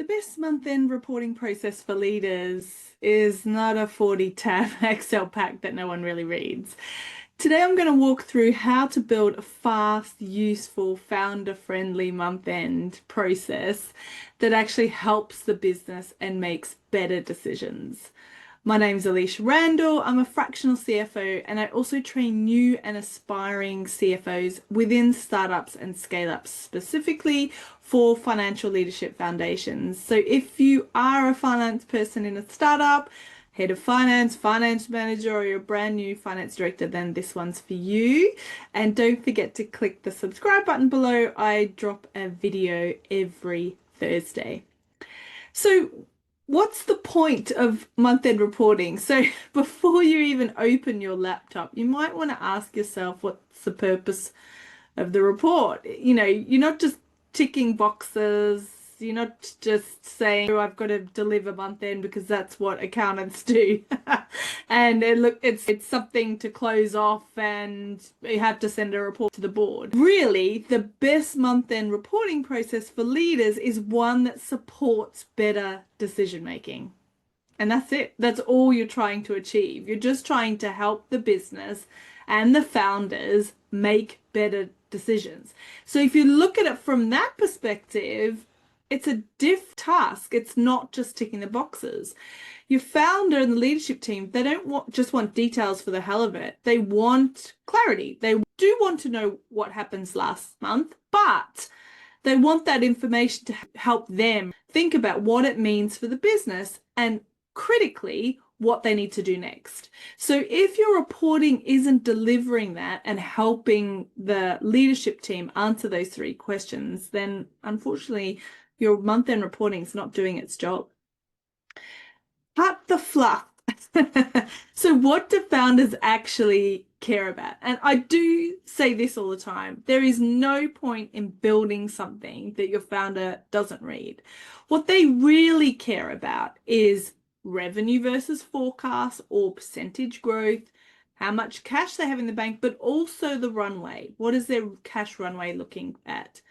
The best month-end reporting process for leaders is not a 40-tab Excel pack that no one really reads. Today I'm going to walk through how to build a fast, useful, founder-friendly month-end process that actually helps the business and makes better decisions. My name's Alysha Randall. I'm a fractional CFO and I also train new and aspiring CFOs within startups and scale-ups specifically for financial leadership foundations. So if you are a finance person in a startup, head of finance, finance manager, or you're a brand new finance director, then this one's for you. And don't forget to click the subscribe button below. I drop a video every Thursday. So what's the point of month-end reporting? So before you even open your laptop, you might want to ask yourself, what's the purpose of the report? You know, you're not just ticking boxes. You're not just saying, oh, I've got to deliver month end because that's what accountants do. And it's something to close off and you have to send a report to the board. Really, the best month end reporting process for leaders is one that supports better decision making. And that's it. That's all you're trying to achieve. You're just trying to help the business and the founders make better decisions. So if you look at it from that perspective, it's a diff task. It's not just ticking the boxes. Your founder and the leadership team, they don't just want details for the hell of it. They want clarity. They do want to know what happens last month, but they want that information to help them think about what it means for the business and critically what they need to do next. So if your reporting isn't delivering that and helping the leadership team answer those three questions, then unfortunately your month-end reporting is not doing its job. Cut the fluff. So what do founders actually care about? And I do say this all the time. There is no point in building something that your founder doesn't read. What they really care about is revenue versus forecast or percentage growth, how much cash they have in the bank, but also the runway. What is their cash runway looking at?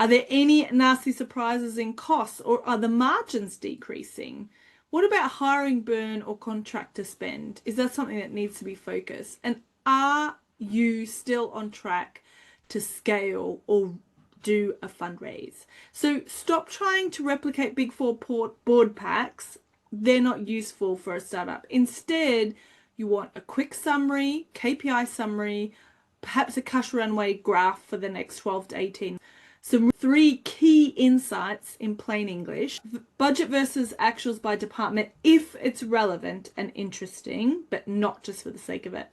Are there any nasty surprises in costs, or are the margins decreasing? What about hiring burn or contractor spend? Is that something that needs to be focused? And are you still on track to scale or do a fundraise? So stop trying to replicate Big Four board packs. They're not useful for a startup. Instead, you want a quick summary, KPI summary, perhaps a cash runway graph for the next 12 to 18. Some three key insights in plain English: budget versus actuals by department if it's relevant and interesting, but not just for the sake of it.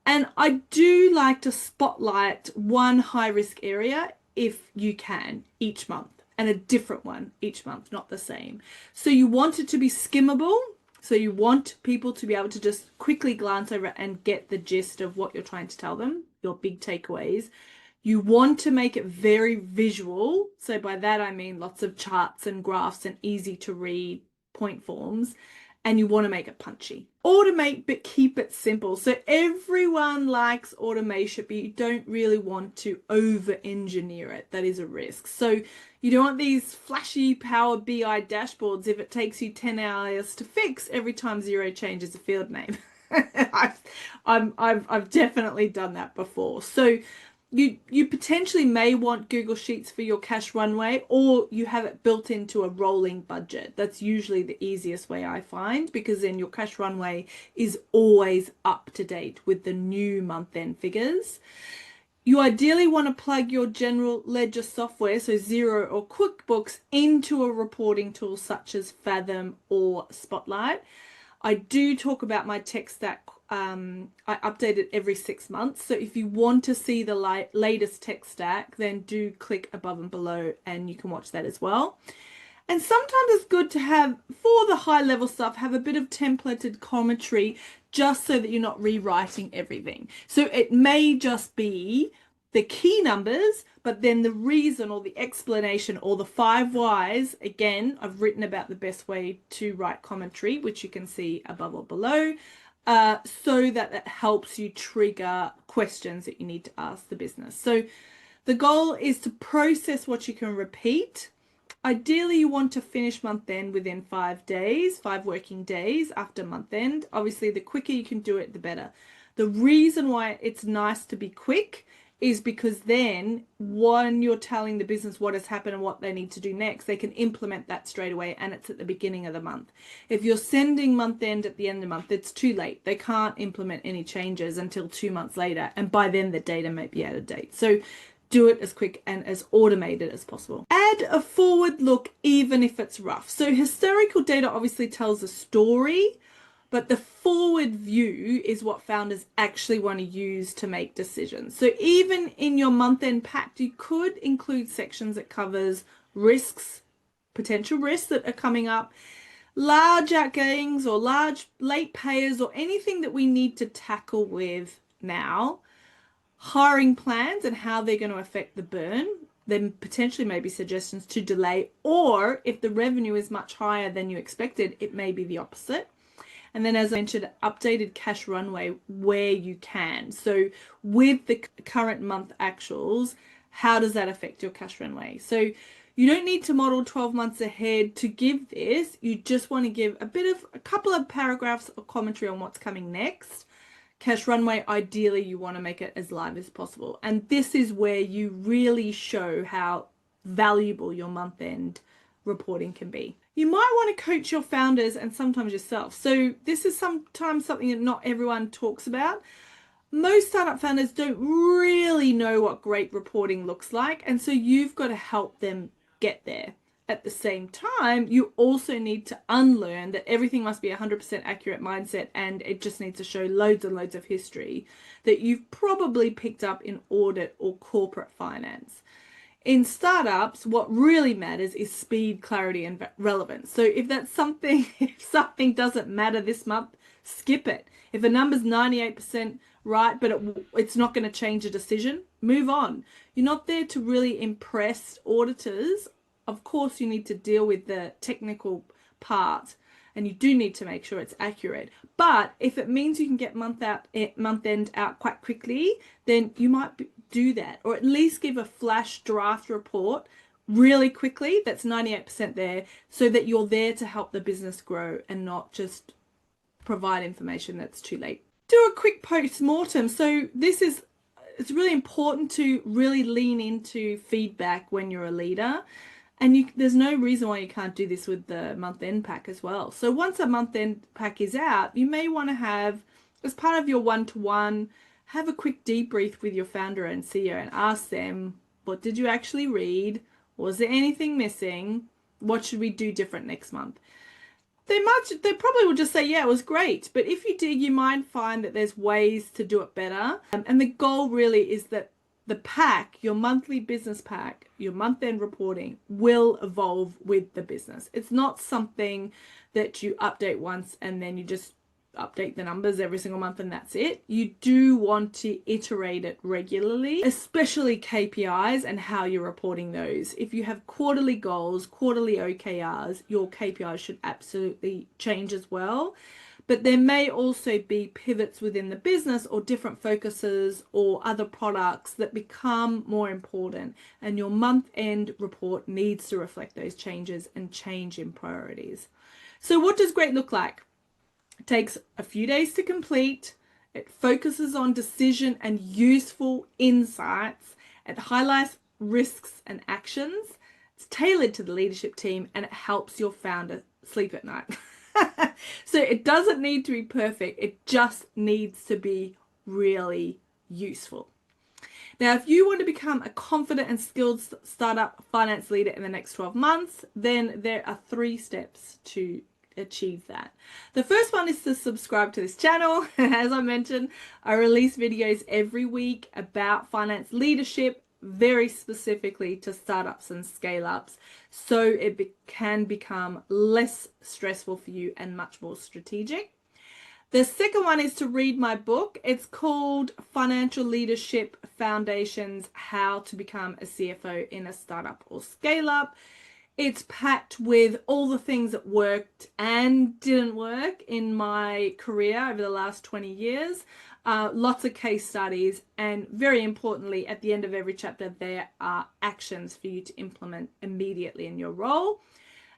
And I do like to spotlight one high risk area if you can each month, and a different one each month, not the same. So you want it to be skimmable. So you want people to be able to just quickly glance over it and get the gist of what you're trying to tell them, your big takeaways. You want to make it very visual. So by that, I mean lots of charts and graphs and easy to read point forms. And you want to make it punchy. Automate, but keep it simple. So everyone likes automation, but you don't really want to over-engineer it. That is a risk. So you don't want these flashy Power BI dashboards if it takes you 10 hours to fix every time Xero changes a field name. I've definitely done that before. So you potentially may want Google Sheets for your cash runway, or you have it built into a rolling budget. That's usually the easiest way I find, because then your cash runway is always up to date with the new month-end figures. You ideally want to plug your general ledger software, so Xero or QuickBooks, into a reporting tool such as Fathom or Spotlight. I do talk about my tech stack. I update it every 6 months. So if you want to see the latest tech stack, then do click above and below and you can watch that as well. And sometimes it's good to have, for the high level stuff, have a bit of templated commentary just so that you're not rewriting everything. So it may just be the key numbers, but then the reason or the explanation or the 5 whys. Again, I've written about the best way to write commentary, which you can see above or below. So that it helps you trigger questions that you need to ask the business. So the goal is to process what you can repeat, ideally you want to finish month end within 5 days, 5 working days after month end. Obviously, the quicker you can do it, the better. The reason why it's nice to be quick is because then when you're telling the business what has happened and what they need to do next, they can implement that straight away, and it's at the beginning of the month. If you're sending month end at the end of the month, it's too late. They can't implement any changes until 2 months later, and by then the data may be out of date. So do it as quick and as automated as possible. Add a forward look even if it's rough. So historical data obviously tells a story, but the forward view is what founders actually want to use to make decisions. So even in your month-end pack, you could include sections that covers risks, potential risks that are coming up, large outgoings or large late payers or anything that we need to tackle with now, hiring plans and how they're going to affect the burn, then potentially maybe suggestions to delay, or if the revenue is much higher than you expected, it may be the opposite. And then, as I mentioned, updated cash runway where you can. So with the current month actuals, how does that affect your cash runway? So you don't need to model 12 months ahead to give this. You just want to give a couple of paragraphs of commentary on what's coming next. Cash runway, ideally, you want to make it as live as possible. And this is where you really show how valuable your month end reporting can be. You might want to coach your founders and sometimes yourself. So this is sometimes something that not everyone talks about. Most startup founders don't really know what great reporting looks like, and so you've got to help them get there. At the same time, you also need to unlearn that everything must be 100% accurate mindset, and it just needs to show loads and loads of history that you've probably picked up in audit or corporate finance. In startups, what really matters is speed, clarity, and relevance. So if something doesn't matter this month, skip it. If a number's 98% right, but it's not going to change a decision, move on. You're not there to really impress auditors. Of course, you need to deal with the technical part, and you do need to make sure it's accurate. But if it means you can get month end out quite quickly, then you might do that, or at least give a flash draft report really quickly that's 98% there, so that you're there to help the business grow and not just provide information that's too late. Do a quick post-mortem. So it's really important to really lean into feedback when you're a leader. And there's no reason why you can't do this with the month-end pack as well. So once a month-end pack is out, you may want to have, as part of your one-to-one, have a quick debrief with your founder and CEO and ask them, what did you actually read? Was there anything missing? What should we do different next month? They probably will just say, yeah, it was great. But if you dig, you might find that there's ways to do it better. And the goal really is that the pack, your monthly business pack, your month-end reporting will evolve with the business. It's not something that you update once and then you just update the numbers every single month and that's it. You do want to iterate it regularly, especially KPIs and how you're reporting those. If you have quarterly goals, quarterly OKRs, your KPIs should absolutely change as well. But there may also be pivots within the business or different focuses or other products that become more important, and your month-end report needs to reflect those changes and change in priorities. So what does great look like? It takes a few days to complete. It focuses on decision and useful insights. It highlights risks and actions. It's tailored to the leadership team, and it helps your founder sleep at night. So it doesn't need to be perfect. It just needs to be really useful. Now, if you want to become a confident and skilled startup finance leader in the next 12 months, then there are 3 steps to achieve that. The first one is to subscribe to this channel. As I mentioned, I release videos every week about finance leadership, very specifically to startups and scale-ups, so it can become less stressful for you and much more strategic. The second one is to read my book. It's called Financial Leadership Foundations: How to Become a CFO in a Startup or Scale-Up. It's packed with all the things that worked and didn't work in my career over the last 20 years. lots of case studies, and very importantly, at the end of every chapter, there are actions for you to implement immediately in your role.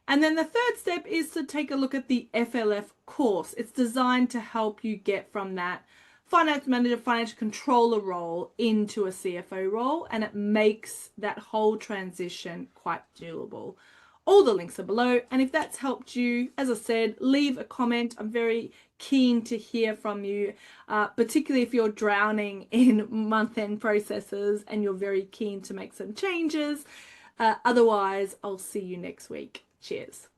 And then the third step is to take a look at the FLF course. It's designed to help you get from that finance manager, financial controller role into a CFO role, and it makes that whole transition quite doable. All the links are below, and if that's helped you, as I said, leave a comment. I'm very keen to hear from you, particularly if you're drowning in month-end processes and you're very keen to make some changes. Otherwise, I'll see you next week. Cheers.